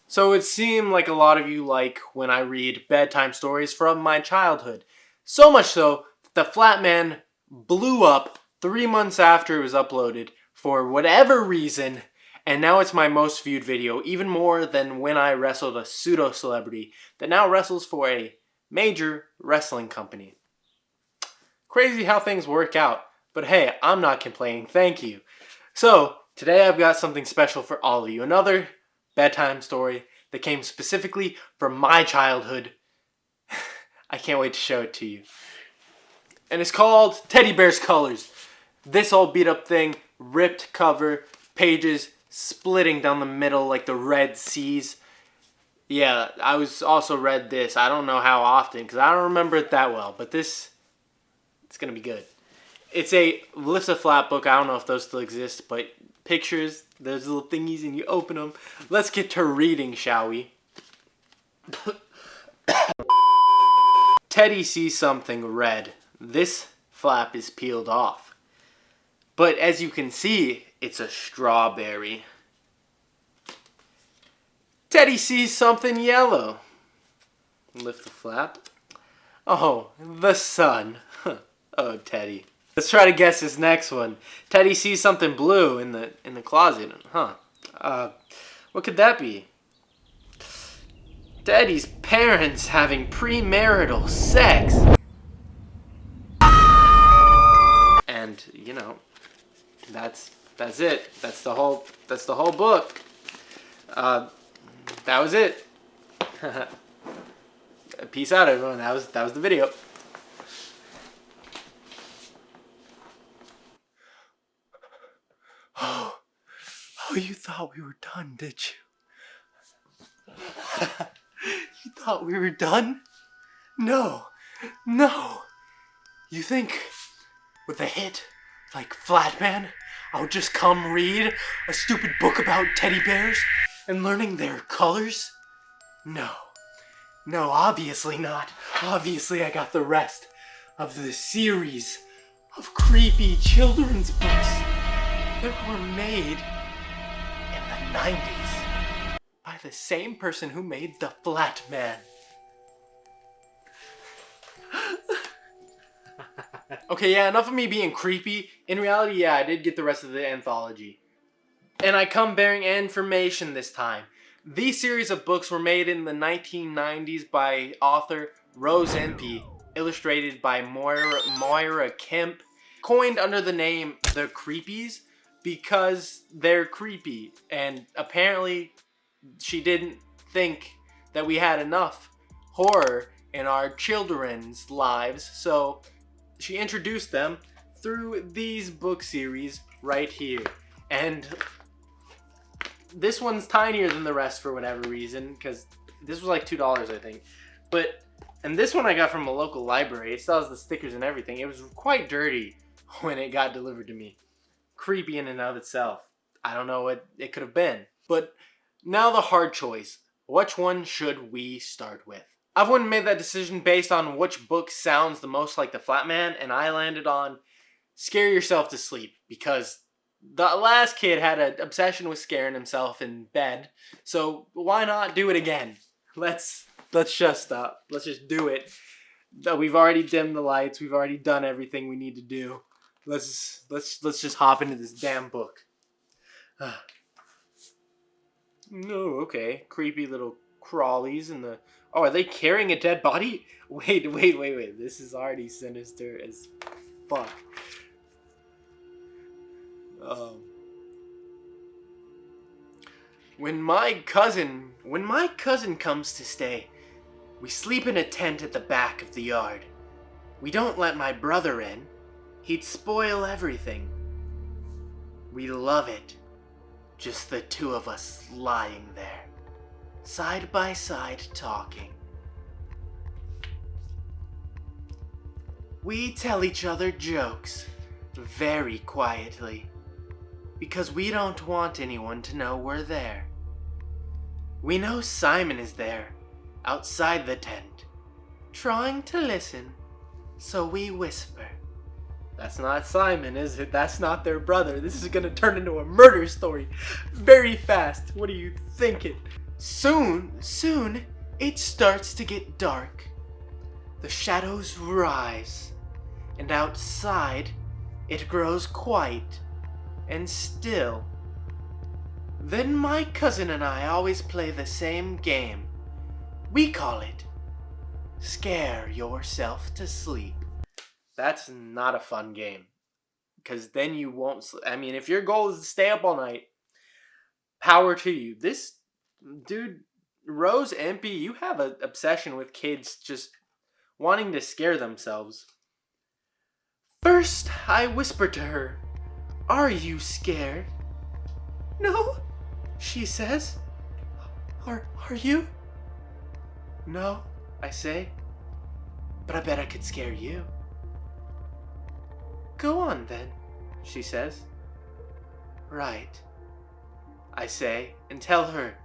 So it seemed like a lot of you like when I read bedtime stories from my childhood. So much so, the Flatman blew up 3 months after it was uploaded for whatever reason, and now it's my most viewed video, even more than when I wrestled a pseudo-celebrity that now wrestles for a major wrestling company. Crazy how things work out, but hey, I'm not complaining, thank you. So, today I've got something special for all of you, another bedtime story that came specifically from my childhood. I can't wait to show it to you. And it's called Teddy Bear's Colors. This all beat up thing, ripped cover, pages splitting down the middle like the Red Seas. Yeah, I was also read this. I don't know how often because I don't remember it that well, but it's going to be good. It's a lift a flap book. I don't know if those still exist, but pictures, those little thingies, and you open them. Let's get to reading, shall we? Teddy sees something red. This flap is peeled off. But as you can see, it's a strawberry. Teddy sees something yellow. Lift the flap. Oh, the sun. Oh, Teddy. Let's try to guess this next one. Teddy sees something blue in the closet. What could that be? Teddy's parents having premarital sex. And you know, that's it. That's the whole book. That was it. Peace out, everyone. That was the video. Oh, you thought we were done, did you? You thought we were done? No. You think with a hit like Flatman, I would just come read a stupid book about teddy bears and learning their colors? No, obviously not. Obviously I got the rest of the series of creepy children's books that were made in the 90s by the same person who made the Flatman. Okay, yeah, enough of me being creepy. In reality, yeah, I did get the rest of the anthology. And I come bearing information this time. These series of books were made in the 1990s by author Rose Impey, illustrated by Moira Kemp, coined under the name The Creepies because they're creepy. And apparently she didn't think that we had enough horror in our children's lives, so she introduced them through these book series right here. And this one's tinier than the rest for whatever reason, because this was like $2, I think. And this one I got from a local library. It still has the stickers and everything. It was quite dirty when it got delivered to me. Creepy in and of itself. I don't know what it could have been. But now the hard choice. Which one should we start with? I've went and made that decision based on which book sounds the most like the Flatman, and I landed on Scare Yourself to Sleep, because the last kid had an obsession with scaring himself in bed, so why not do it again? Let's just do it. We've already dimmed the lights, we've already done everything we need to do. Let's just hop into this damn book. No, okay. Creepy little crawlies in the... Oh, are they carrying a dead body? Wait. This is already sinister as fuck. When my cousin comes to stay, we sleep in a tent at the back of the yard. We don't let my brother in. He'd spoil everything. We love it. Just the two of us lying there, side by side talking. We tell each other jokes, very quietly, because we don't want anyone to know we're there. We know Simon is there, outside the tent, trying to listen, so we whisper, That's not Simon, is it? That's not their brother. This is gonna turn into a murder story very fast. What are you thinking? Soon, it starts to get dark. The shadows rise, and outside, it grows quiet and still. Then my cousin and I always play the same game. We call it Scare Yourself to Sleep. That's not a fun game, because then you won't I mean, if your goal is to stay up all night, power to you. This dude, Rose Empey, you have an obsession with kids just wanting to scare themselves. First, I whispered to her, "Are you scared?" "No," she says. Are you?" "No," I say, "but I bet I could scare you." "Go on then," she says. "Right," I say, and tell her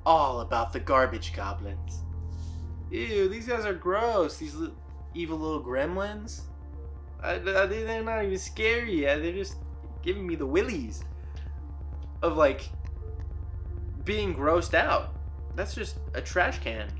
all about the garbage goblins. Ew, these guys are gross. These evil little gremlins. They're not even scary. They're just giving me the willies of like being grossed out. That's just a trash can.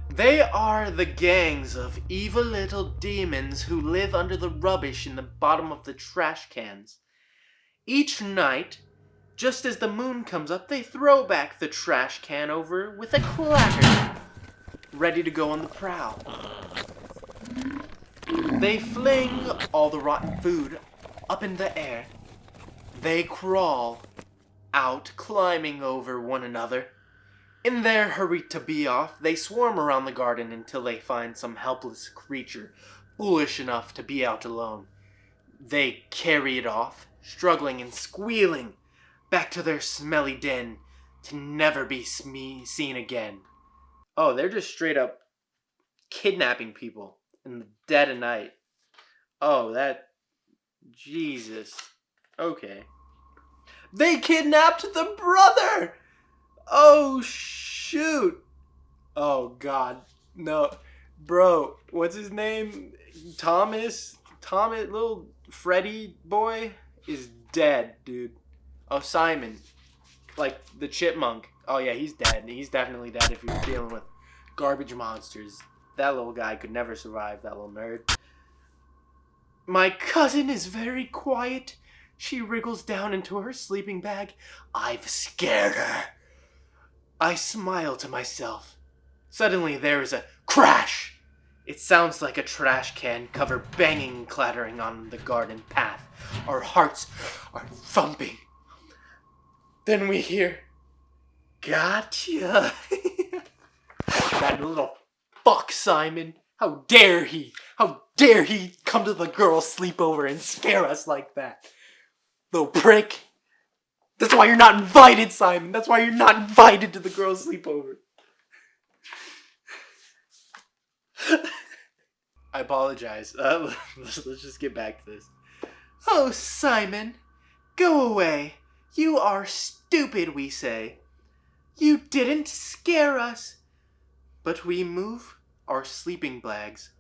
They are the gangs of evil little demons who live under the rubbish in the bottom of the trash cans. Each night, just as the moon comes up, they throw back the trash can over with a clatter, ready to go on the prowl. They fling all the rotten food up in the air. They crawl out, climbing over one another. In their hurry to be off, they swarm around the garden until they find some helpless creature foolish enough to be out alone. They carry it off, struggling and squealing, back to their smelly den to never be seen again. Oh, they're just straight up kidnapping people in the dead of night. Oh, Jesus. Okay. They kidnapped the brother! Oh, shoot. Oh, God. No. Bro, what's his name? Thomas, little Freddy boy is dead, dude. Oh, Simon. Like, the chipmunk. Oh, yeah, he's dead. He's definitely dead if you're dealing with garbage monsters. That little guy could never survive, that little nerd. My cousin is very quiet. She wriggles down into her sleeping bag. I've scared her. I smile to myself. Suddenly there is a crash. It sounds like a trash can cover banging and clattering on the garden path. Our hearts are thumping. Then we hear, "Gotcha." That little fuck, Simon. How dare he? How dare he come to the girls' sleepover and scare us like that? Little prick. That's why you're not invited, Simon. That's why you're not invited to the girls' sleepover. I apologize. Let's just get back to this. "Oh, Simon, go away. You are stupid," we say. "You didn't scare us." But we move our sleeping bags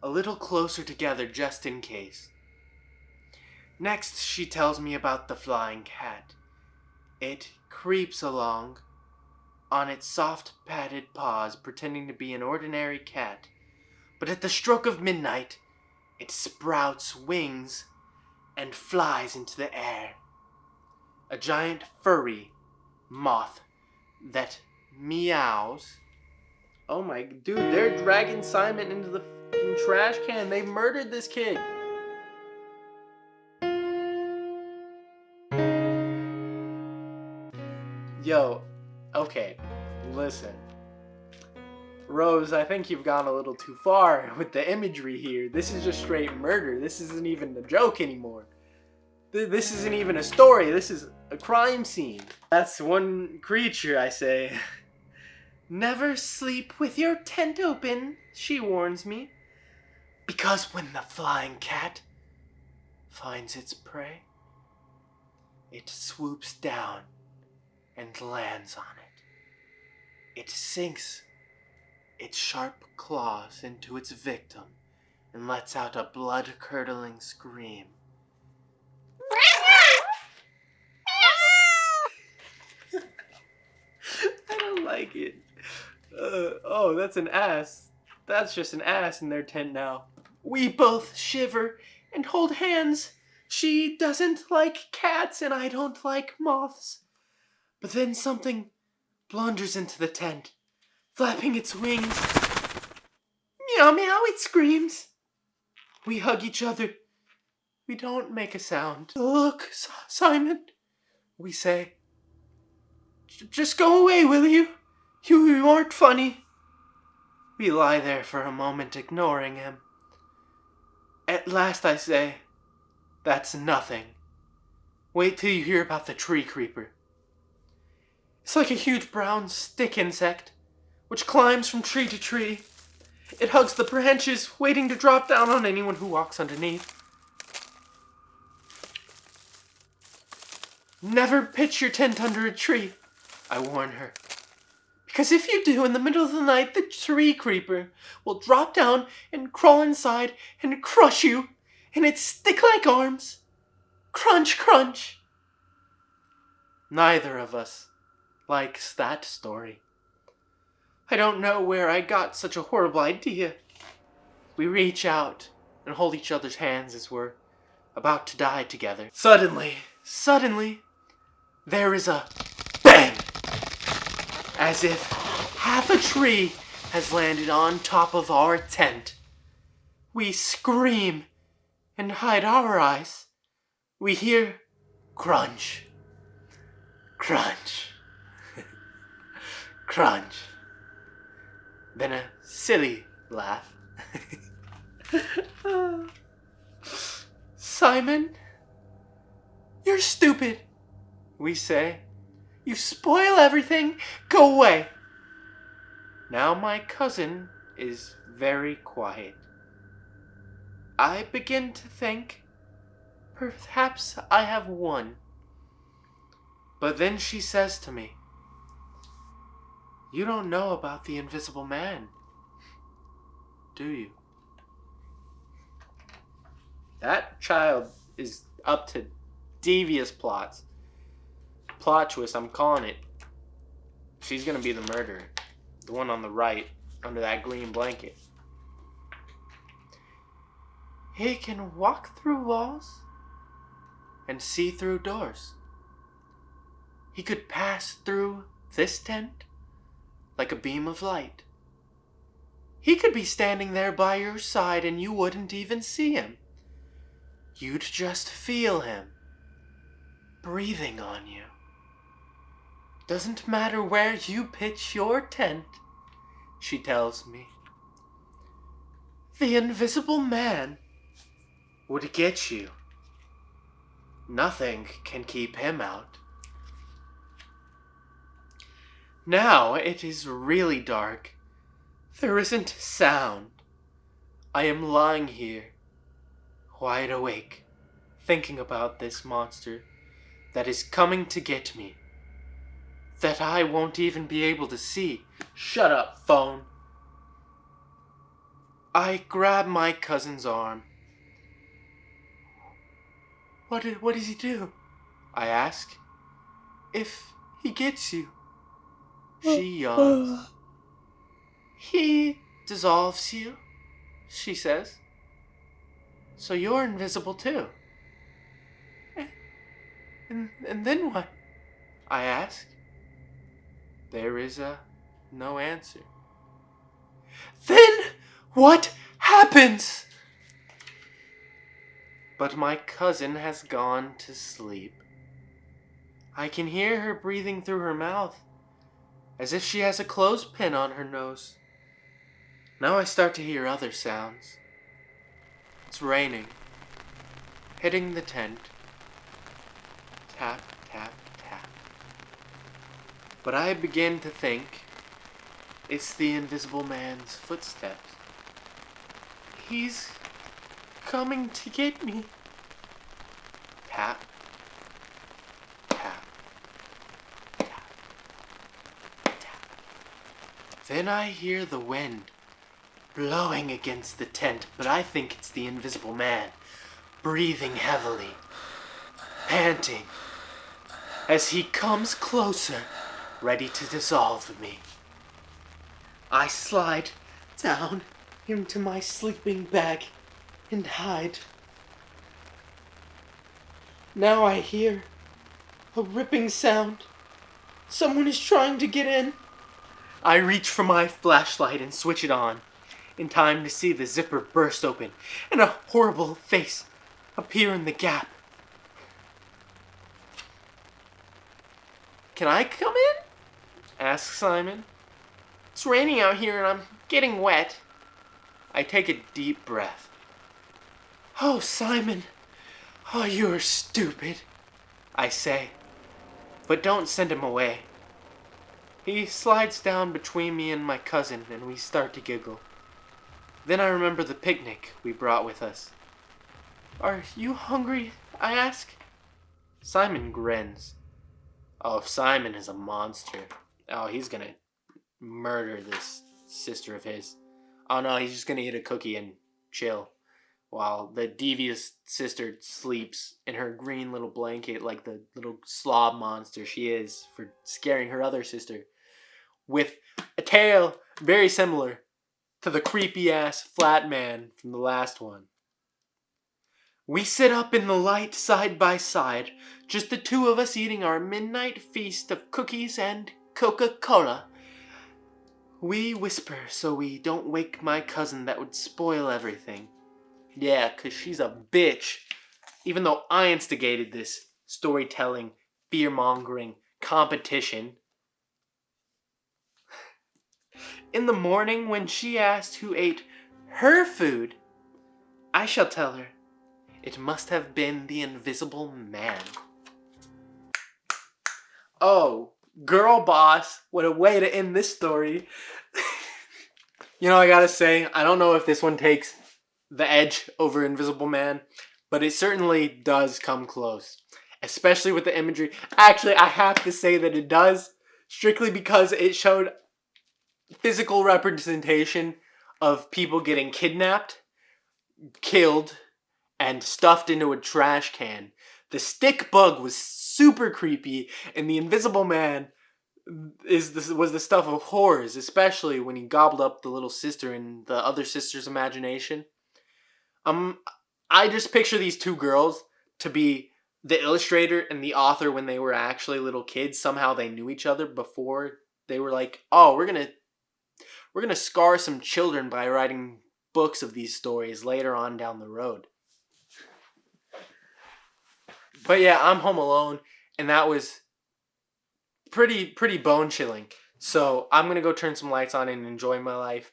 a little closer together just in case. Next, she tells me about the flying cat. It creeps along on its soft padded paws, pretending to be an ordinary cat. But at the stroke of midnight, it sprouts wings and flies into the air. A giant furry moth that meows. Oh my, dude, they're dragging Simon into the fucking trash can. They murdered this kid. Yo, okay, listen. Rose, I think you've gone a little too far with the imagery here. This is just straight murder. This isn't even a joke anymore. This isn't even a story. This is a crime scene. That's one creature, I say. "Never sleep with your tent open," she warns me. "Because when the flying cat finds its prey, it swoops down and lands on it. It sinks its sharp claws into its victim and lets out a blood-curdling scream. I don't like it. Oh, that's an ass. That's just an ass in their tent now. We both shiver and hold hands. She doesn't like cats and I don't like moths. But then something blunders into the tent, flapping its wings. Meow meow, it screams. We hug each other. We don't make a sound. Look, Simon, we say. Just go away, will you? You aren't funny. We lie there for a moment, ignoring him. At last I say, that's nothing. Wait till you hear about the tree creeper. It's like a huge brown stick insect, which climbs from tree to tree. It hugs the branches, waiting to drop down on anyone who walks underneath. Never pitch your tent under a tree, I warn her. Because if you do, in the middle of the night, the tree creeper will drop down and crawl inside and crush you in its stick-like arms. Crunch, crunch. Neither of us likes that story. I don't know where I got such a horrible idea. We reach out and hold each other's hands as we're about to die together. Suddenly, there is a bang! As if half a tree has landed on top of our tent. We scream and hide our eyes. We hear crunch, crunch, crunch. Then a silly laugh. Simon, you're stupid, we say. You spoil everything. Go away. Now my cousin is very quiet. I begin to think perhaps I have won. But then she says to me, you don't know about the Invisible Man, do you? That child is up to devious plots. Plot twist, I'm calling it. She's gonna be the murderer. The one on the right, under that green blanket. He can walk through walls and see through doors. He could pass through this tent like a beam of light. He could be standing there by your side and you wouldn't even see him. You'd just feel him breathing on you. Doesn't matter where you pitch your tent, she tells me. The Invisible Man would get you. Nothing can keep him out. Now it is really dark. There isn't sound. I am lying here, wide awake, thinking about this monster that is coming to get me. That I won't even be able to see. Shut up, phone. I grab my cousin's arm. What does he do? I ask. If he gets you. She yawns. He dissolves you, she says. So you're invisible too. And then what? I ask. There is no answer. Then what happens? But my cousin has gone to sleep. I can hear her breathing through her mouth, as if she has a clothespin on her nose. Now I start to hear other sounds. It's raining, hitting the tent. Tap, tap, tap. But I begin to think it's the Invisible Man's footsteps. He's coming to get me. Tap, tap, tap, tap. Then I hear the wind blowing against the tent, but I think it's the Invisible Man, breathing heavily, panting, as he comes closer, ready to dissolve me. I slide down into my sleeping bag and hide. Now I hear a ripping sound. Someone is trying to get in. I reach for my flashlight and switch it on, in time to see the zipper burst open and a horrible face appear in the gap. "Can I come in?" asks Simon. "It's raining out here and I'm getting wet." I take a deep breath. "Oh, Simon, oh, you're stupid," I say, but don't send him away. He slides down between me and my cousin and we start to giggle. Then I remember the picnic we brought with us. "Are you hungry?" I ask. Simon grins. Oh, Simon is a monster. Oh, he's gonna murder this sister of his. Oh no, he's just gonna eat a cookie and chill while the devious sister sleeps in her green little blanket like the little slob monster she is for scaring her other sister, with a tail very similar to the creepy ass flat man from the last one. We sit up in the light side by side, just the two of us eating our midnight feast of cookies and Coca-Cola. We whisper so we don't wake my cousin, that would spoil everything. Yeah, 'cause she's a bitch. Even though I instigated this storytelling, fear-mongering competition. In the morning, when she asked who ate her food, I shall tell her it must have been the Invisible Man. Oh, girl boss, what a way to end this story. You know, I gotta say, I don't know if this one takes the edge over Invisible Man, but it certainly does come close, especially with the imagery. Actually, I have to say that it does, strictly because it showed physical representation of people getting kidnapped, killed, and stuffed into a trash can. The stick bug was super creepy, and the Invisible Man was the stuff of horrors, especially when he gobbled up the little sister and the other sister's imagination. I just picture these two girls to be the illustrator and the author when they were actually little kids. Somehow they knew each other before they were like, "Oh, we're gonna scar some children by writing books of these stories later on down the road." But yeah, I'm home alone, and that was pretty bone chilling. So I'm gonna go turn some lights on and enjoy my life.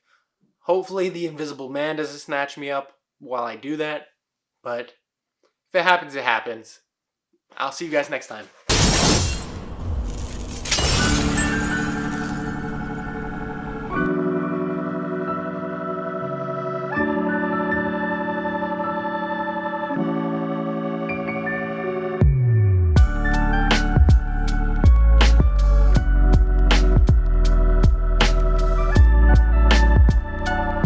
Hopefully the Invisible Man doesn't snatch me up while I do that. But if it happens, it happens. I'll see you guys next time.